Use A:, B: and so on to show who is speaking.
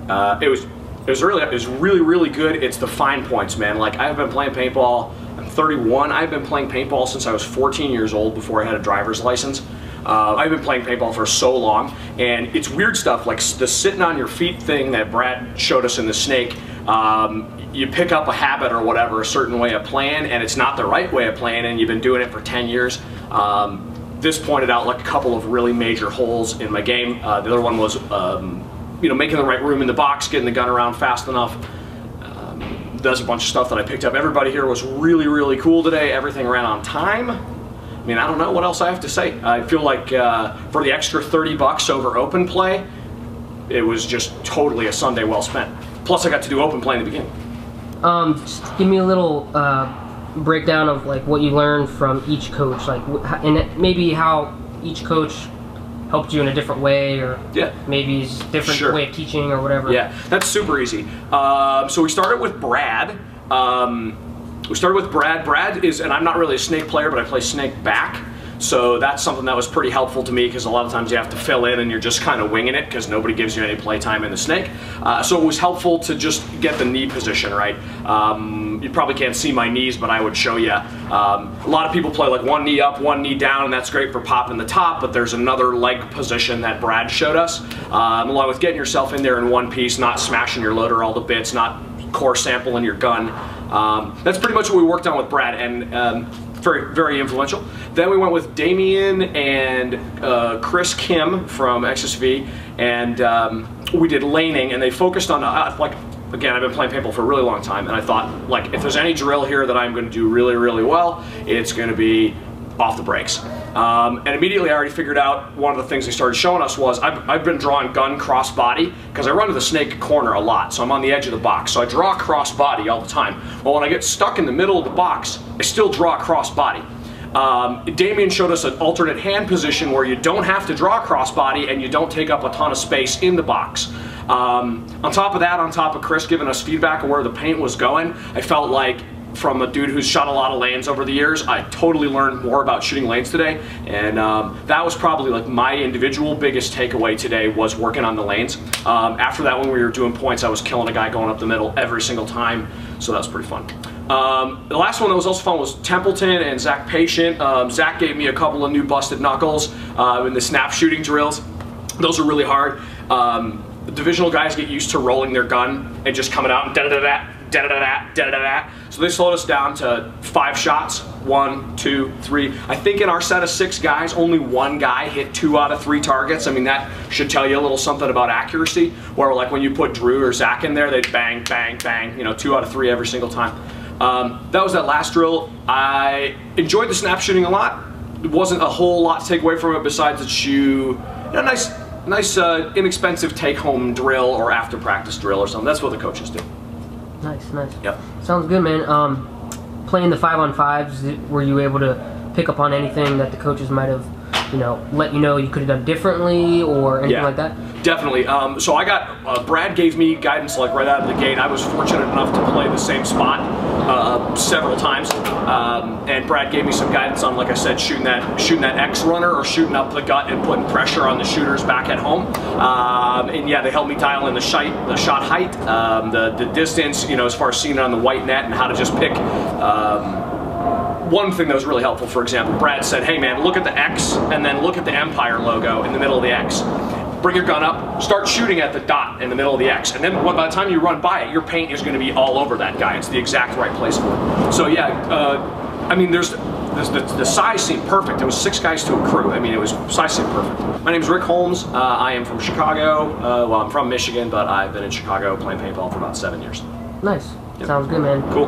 A: It was really good. It's the fine points, man. Like, I've been playing paintball. I'm 31. I've been playing paintball since I was 14 years old, before I had a driver's license. I've been playing paintball for so long, and it's weird stuff like the sitting on your feet thing that Brad showed us in the snake. You pick up a habit or whatever, a certain way of playing, and it's not the right way of playing, and you've been doing it for 10 years. This pointed out like a couple of really major holes in my game. The other one was you know, making the right room in the box, getting the gun around fast enough. There's a bunch of stuff that I picked up. Everybody here was really cool today. Everything ran on time. I mean, I don't know what else I have to say. I feel like for the extra 30 bucks over open play, it was just totally a Sunday well spent. Plus, I got to do open play in the beginning.
B: Just give me a little breakdown of like what you learned from each coach, like, and maybe how each coach helped you in a different way, or maybe it's a different way of teaching or whatever.
A: Yeah, that's super easy. So we started with Brad. Brad is, and I'm not really a snake player, but I play snake back. So that's something that was pretty helpful to me, because a lot of times you have to fill in and you're just kind of winging it because nobody gives you any play time in the snake. So it was helpful to just get the knee position right. You probably can't see my knees, but I would show you. A lot of people play like one knee up, one knee down, and that's great for popping the top, but there's another leg position that Brad showed us, along with getting yourself in there in one piece, not smashing your loader all to bits, not core sampling your gun. That's pretty much what we worked on with Brad, and very influential. Then we went with Damien and Chris Kim from XSV, and we did laning, and they focused on like, again, I've been playing paintball for a really long time, and I thought, like, if there's any drill here that I'm going to do really well, it's going to be off the brakes. And immediately I already figured out one of the things they started showing us was I've been drawing gun cross body, because I run to the snake corner a lot, so I'm on the edge of the box, so I draw cross body all the time. Well, when I get stuck in the middle of the box, I still draw cross body. Damien showed us an alternate hand position where you don't have to draw cross body and you don't take up a ton of space in the box. On top of that, on top of Chris giving us feedback on where the paint was going, I felt like, from a dude who's shot a lot of lanes over the years, I totally learned more about shooting lanes today, and that was probably like my individual biggest takeaway today, was working on the lanes. After that, when we were doing points, I was killing a guy going up the middle every single time, so that was pretty fun. The last one that was also fun was Templeton and Zach Patient. Zach gave me a couple of new busted knuckles in the snap shooting drills. Those are really hard. The divisional guys get used to rolling their gun and just coming out and da-da-da-da, da-da-da-da, da-da-da-da. So they slowed us down to 5 shots. 1, 2, 3. I think in our set of 6 guys, only one guy hit 2 out of 3 targets. I mean, that should tell you a little something about accuracy, where like when you put Drew or Zach in there, they'd bang, bang, bang, you know, 2 out of 3 every single time. That was that last drill. I enjoyed the snap shooting a lot. There wasn't a whole lot to take away from it besides that you know, nice inexpensive take-home drill or after practice drill or something. That's what the coaches do.
B: Nice.
A: Yep.
B: Sounds good, man. Playing the 5-on-5s, were you able to pick up on anything that the coaches might have, you know, let you know you could have done differently or anything like that?
A: Definitely. So I got, Brad gave me guidance like right out of the gate. I was fortunate enough to play the same spot several times, and Brad gave me some guidance on, like I said, shooting that X runner or shooting up the gut and putting pressure on the shooters back at home. And yeah, they helped me dial in the shot height, the distance, you know, as far as seeing it on the white net, and how to just pick. One thing that was really helpful, for example, Brad said, hey man, look at the X and then look at the Empire logo in the middle of the X. Bring your gun up, start shooting at the dot in the middle of the X, and then by the time you run by it, your paint is going to be all over that guy. It's the exact right place for it. So yeah, I mean, the size seemed perfect. It was 6 guys to a crew. I mean, size seemed perfect. My name's Rick Holmes. I am from Chicago. Well, I'm from Michigan, but I've been in Chicago playing paintball for about 7 years.
B: Nice. Yep. Sounds good, man.
A: Cool.